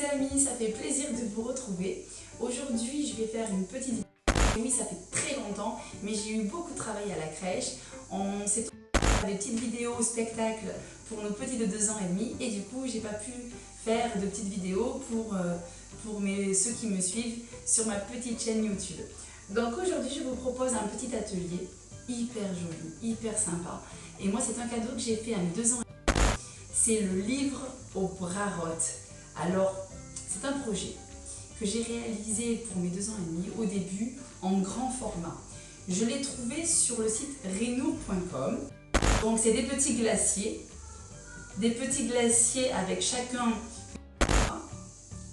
les amis, ça fait plaisir de vous retrouver. Aujourd'hui, je vais faire une petite vidéo. Oui, ça fait très longtemps, mais j'ai eu beaucoup de travail à la crèche. On s'est fait des petites vidéos spectacles pour nos petits de 2 ans et demi et du coup, j'ai pas pu faire de petites vidéos pour ceux qui me suivent sur ma petite chaîne YouTube. Donc aujourd'hui, je vous propose un petit atelier hyper joli, hyper sympa. Et moi, c'est un cadeau que j'ai fait à mes 2 ans et demi. C'est le livre au Brarotte. Alors, c'est un projet que j'ai réalisé pour mes 2 ans et demi au début en grand format. Je l'ai trouvé sur le site renour.com. Donc c'est des petits glaciers avec chacun.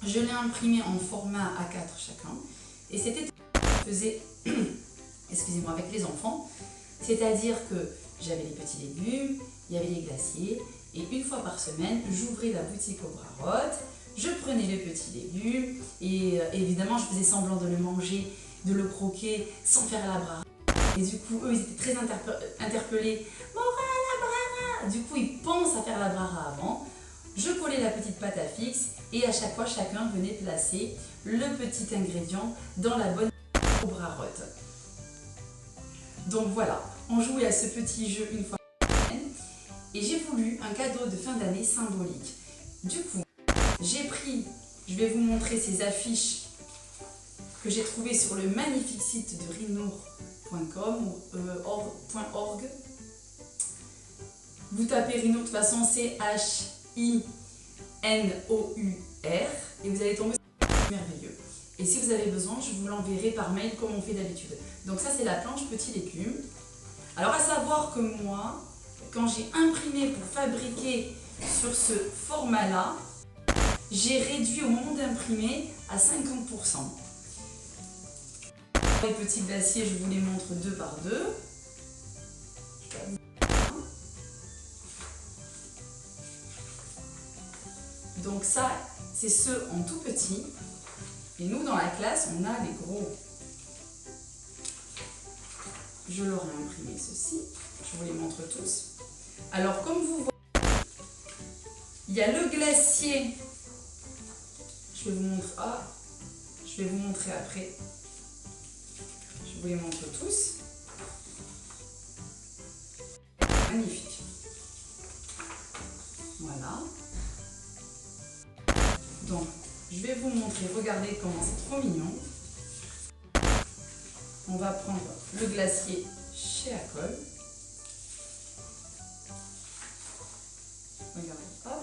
Je l'ai imprimé en format A4 chacun et c'était faisait excusez-moi avec les enfants, c'est-à-dire que j'avais les petits légumes, il y avait les glaciers et une fois par semaine j'ouvrais la boutique au Brarotte. Je prenais les petits légumes et évidemment je faisais semblant de le manger, de le croquer sans faire la brara. Et du coup eux ils étaient très interpellés. Maura la brara. Du coup ils pensent à faire la brara avant. Je collais la petite pâte à fixe et à chaque fois chacun venait placer le petit ingrédient dans la bonne au Brarotte. Donc voilà, on jouait à ce petit jeu une fois par semaine et j'ai voulu un cadeau de fin d'année symbolique. Du coup, je vais vous montrer ces affiches que j'ai trouvées sur le magnifique site de renour.com ou .org. Vous tapez Renour, de toute façon c'est H-I-N-O-U-R et vous allez tomber sur ce merveilleux. Et si vous avez besoin, je vous l'enverrai par mail comme on fait d'habitude. Donc ça c'est la planche petits légumes. Alors à savoir que moi, quand j'ai imprimé pour fabriquer sur ce format-là, j'ai réduit au moment d'imprimer à 50%. Les petits glaciers, je vous les montre 2 par 2. Donc ça, c'est ceux en tout petit. Et nous, dans la classe, on a les gros. Je leur ai imprimé ceci. Je vous les montre tous. Alors, comme vous voyez, il y a le glacier. Je vais vous montrer après. Je vous les montre tous. Magnifique. Voilà. Donc, je vais vous montrer. Regardez comment c'est trop mignon. On va prendre le glacier chez Acol. Regardez, hop.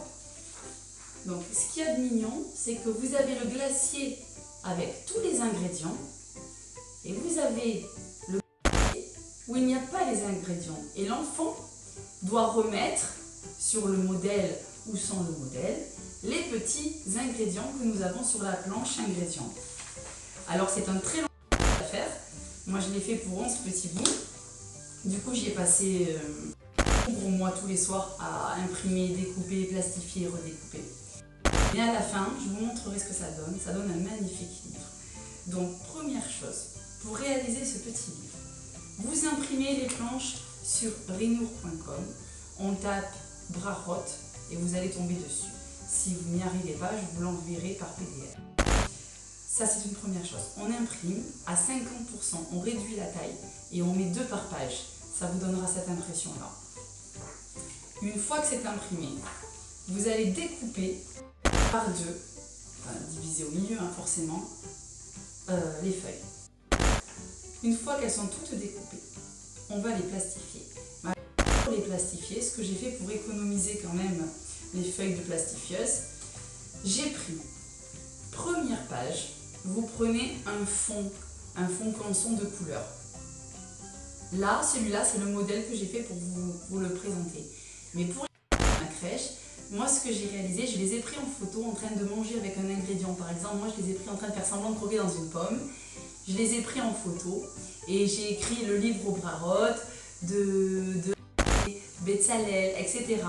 Donc, ce qu'il y a de mignon, c'est que vous avez le glacier avec tous les ingrédients et vous avez le glacier où il n'y a pas les ingrédients. Et l'enfant doit remettre sur le modèle ou sans le modèle les petits ingrédients que nous avons sur la planche ingrédients. Alors, c'est un très long à faire. Moi, je l'ai fait pour 11 petits bouts. Du coup, j'y ai passé pour moi tous les soirs à imprimer, découper, plastifier, redécouper. Et à la fin, je vous montrerai ce que ça donne. Ça donne un magnifique livre. Donc, première chose, pour réaliser ce petit livre, vous imprimez les planches sur renour.com. On tape Brarotte et vous allez tomber dessus. Si vous n'y arrivez pas, je vous l'enverrai par PDF. Ça, c'est une première chose. On imprime à 50%, on réduit la taille et on met 2 par page. Ça vous donnera cette impression-là. Une fois que c'est imprimé, vous allez découper par 2, diviser au milieu forcément, les feuilles. Une fois qu'elles sont toutes découpées, on va les plastifier. Pour les plastifier, ce que j'ai fait pour économiser quand même les feuilles de plastifieuse, j'ai pris, première page, vous prenez un fond canson de couleur. Là, celui-là, c'est le modèle que j'ai fait pour vous le présenter. Mais pour la crèche, moi, ce que j'ai réalisé, je les ai pris en photo en train de manger avec un ingrédient. Par exemple, moi, je les ai pris en train de faire semblant de croquer dans une pomme. Je les ai pris en photo et j'ai écrit le livre au Brarotte, de Betzalel, etc.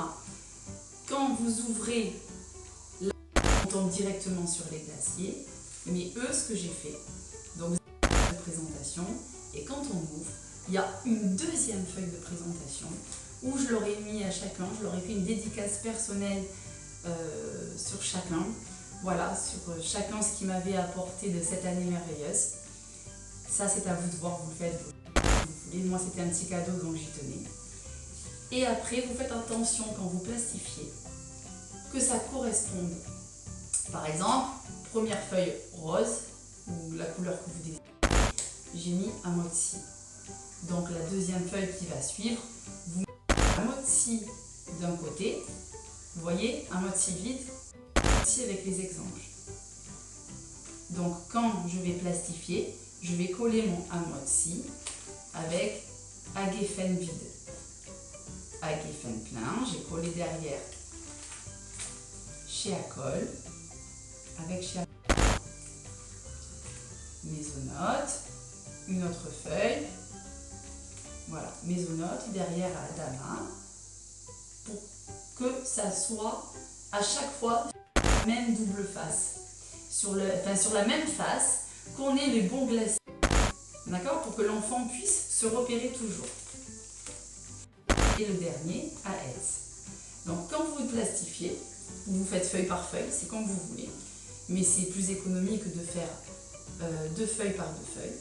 Quand vous ouvrez, là, on tombe directement sur les glaciers. Mais eux, ce que j'ai fait, donc vous avez une présentation, et quand on ouvre, il y a une deuxième feuille de présentation où je leur ai mis à chacun, je leur ai fait une dédicace personnelle sur chacun, Voilà, sur chacun ce qu'il m'avait apporté de cette année merveilleuse. Ça, c'est à vous de voir, vous le faites, vous voulez. Moi, c'était un petit cadeau, donc j'y tenais. Et après, vous faites attention quand vous plastifiez, que ça corresponde. Par exemple, première feuille rose, ou la couleur que vous désirez, j'ai mis un mozzi. Donc la deuxième feuille qui va suivre, vous mettez un mozzi d'un côté, vous voyez, un mozzi vide, ici avec les exemples. Donc quand je vais plastifier, je vais coller mon amozzi avec Agefen vide. Agefen plein, j'ai collé derrière chez Acol avec chez Maisonnote, une autre feuille, voilà, Maisonnote derrière Adama, pour que ça soit à chaque fois la même double face, sur la même face, qu'on ait les bons glaciers, d'accord, pour que l'enfant puisse se repérer toujours. Et le dernier, à S. Donc quand vous plastifiez, vous faites feuille par feuille, c'est comme vous voulez, mais c'est plus économique de faire 2 feuilles par 2 feuilles.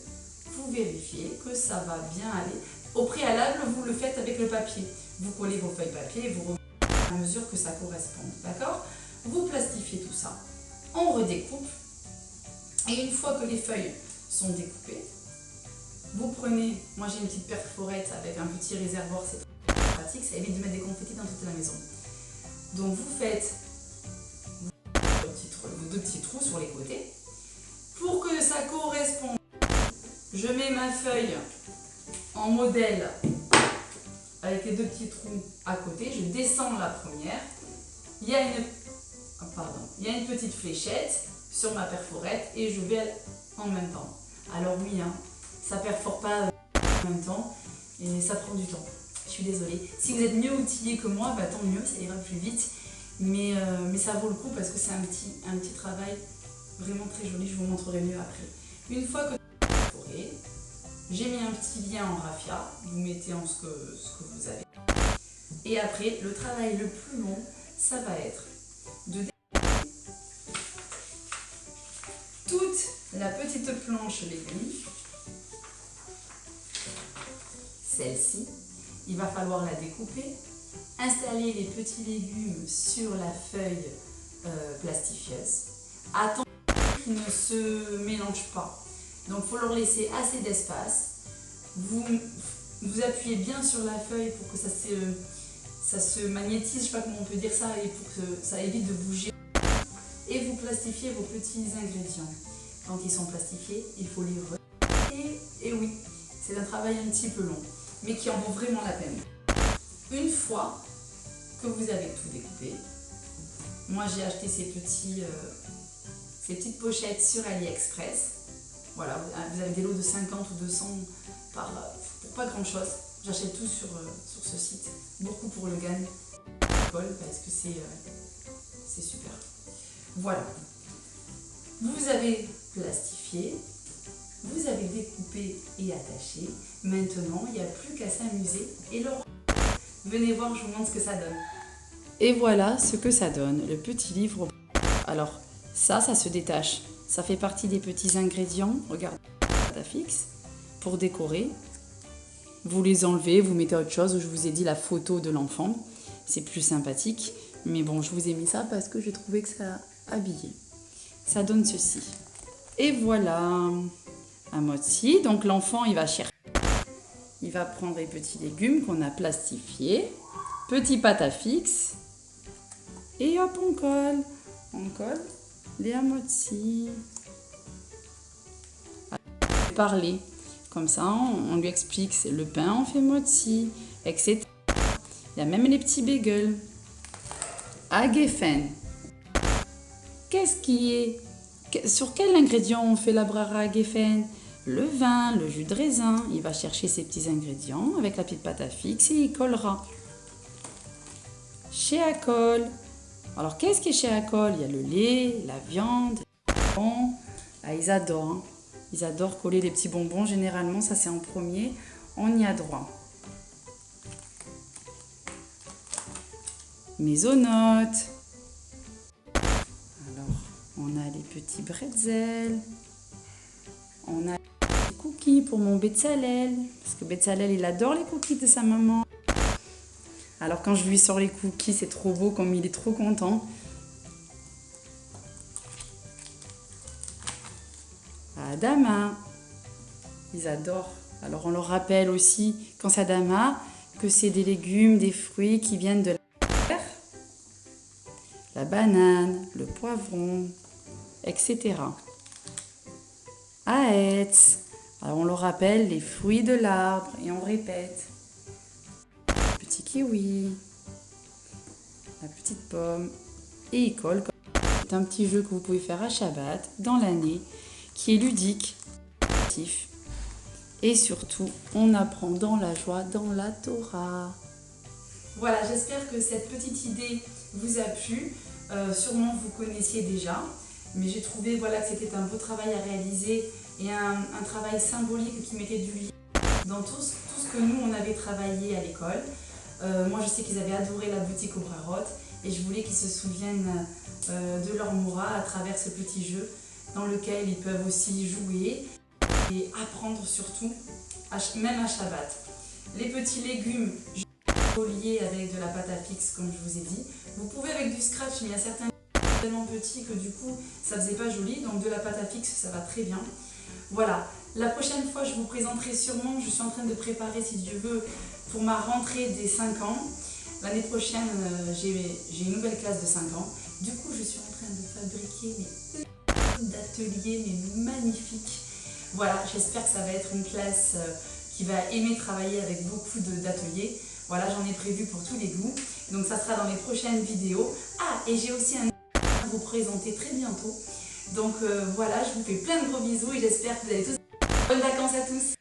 Vous vérifiez que ça va bien aller. Au préalable, vous le faites avec le papier. Vous collez vos feuilles papier et vous remettez à mesure que ça corresponde, d'accord? Vous plastifiez tout ça, on redécoupe, et une fois que les feuilles sont découpées, vous prenez, moi j'ai une petite perforette avec un petit réservoir, c'est très pratique, ça évite de mettre des confettis dans toute la maison. Donc vous faites vos 2 petits trous sur les côtés. Pour que ça corresponde, je mets ma feuille en modèle avec les 2 petits trous à côté, je descends la première, il y a une petite fléchette sur ma perforette et je vais en même temps. Alors oui, hein, ça perfore pas en même temps et ça prend du temps. Je suis désolée. Si vous êtes mieux outillé que moi, bah, tant mieux, ça ira plus vite. Mais ça vaut le coup parce que c'est un petit travail vraiment très joli. Je vous montrerai mieux après. Une fois que vous avez perforé, j'ai mis un petit lien en raffia. Vous mettez en ce que vous avez. Et après, le travail le plus long, ça va être de découper toute la petite planche légumes. Celle-ci, il va falloir la découper, installer les petits légumes sur la feuille plastifieuse. Attention qu'ils ne se mélangent pas. Donc il faut leur laisser assez d'espace. Vous appuyez bien sur la feuille pour que ça se magnétise, je ne sais pas comment on peut dire ça, et pour que ça évite de bouger. Et vous plastifiez vos petits ingrédients. Quand ils sont plastifiés, il faut les retirer. Et oui, c'est un travail un petit peu long, mais qui en vaut vraiment la peine. Une fois que vous avez tout découpé, moi j'ai acheté ces petites pochettes sur AliExpress. Voilà, vous avez des lots de 50 ou 200 pour pas grand chose. J'achète tout sur ce site, beaucoup pour le GAN parce que c'est super. Voilà, vous avez plastifié, vous avez découpé et attaché. Maintenant, il n'y a plus qu'à s'amuser et le venez voir, je vous montre ce que ça donne. Et voilà ce que ça donne, le petit livre. Alors, ça se détache. Ça fait partie des petits ingrédients. Regardez, pâte à fixe pour décorer. Vous les enlevez, vous mettez autre chose. Je vous ai dit la photo de l'enfant. C'est plus sympathique. Mais bon, je vous ai mis ça parce que j'ai trouvé que ça habillait. Ça donne ceci. Et voilà, un mozzi. Donc l'enfant, il va chercher. Il va prendre les petits légumes qu'on a plastifiés. Petit pâte à fixe. Et hop, on colle. On colle les amozzi. Parler. Comme ça, on lui explique, c'est le pain, on fait mozzi, etc. Il y a même les petits bagels. Agefen. Qu'est-ce qui est... Sur quel ingrédient on fait la brara Agefen? Le vin, le jus de raisin. Il va chercher ses petits ingrédients avec la petite pâte à fixe et il collera. Chez Acol. Alors, qu'est-ce qui est chez Acol? Il y a le lait, la viande, les bonbons. Ah, ils adorent. Hein. Ils adorent coller les petits bonbons. Généralement, ça c'est en premier. On y a droit. Maisonnote. Alors, On a les petits bretzels. On a les cookies pour mon Bezalel. Parce que Bezalel, il adore les cookies de sa maman. Alors quand je lui sors les cookies, c'est trop beau, comme il est trop content. Adama, ils adorent. Alors on leur rappelle aussi, quand c'est Adama, que c'est des légumes, des fruits qui viennent de la banane, le poivron, etc. Aetz, alors on leur rappelle les fruits de l'arbre et on répète. Petit kiwi, la petite pomme et Icole. C'est un petit jeu que vous pouvez faire à Shabbat dans l'année qui est ludique, actif et surtout on apprend dans la joie, dans la Torah. Voilà, j'espère que cette petite idée vous a plu. Sûrement vous connaissiez déjà, mais j'ai trouvé voilà, que c'était un beau travail à réaliser et un travail symbolique qui mettait du lien dans tout ce que nous on avait travaillé à l'école. Moi je sais qu'ils avaient adoré la boutique au Brarot et je voulais qu'ils se souviennent de leur Moura à travers ce petit jeu dans lequel ils peuvent aussi jouer et apprendre surtout, même à Shabbat. Les petits légumes liés avec de la pâte à fixe comme je vous ai dit. Vous pouvez avec du scratch, mais il y a certains tellement petits que du coup ça faisait pas joli, donc de la pâte à fixe ça va très bien. Voilà, la prochaine fois je vous présenterai sûrement, je suis en train de préparer si Dieu veut pour ma rentrée des 5 ans. L'année prochaine j'ai une nouvelle classe de 5 ans, du coup je suis en train de fabriquer mes ateliers mais magnifiques. Voilà, j'espère que ça va être une classe qui va aimer travailler avec beaucoup d'ateliers. Voilà, j'en ai prévu pour tous les goûts. Donc ça sera dans les prochaines vidéos. Ah, et j'ai aussi un à vous présenter très bientôt. Donc voilà, je vous fais plein de gros bisous et j'espère que vous avez tous bonnes vacances à tous.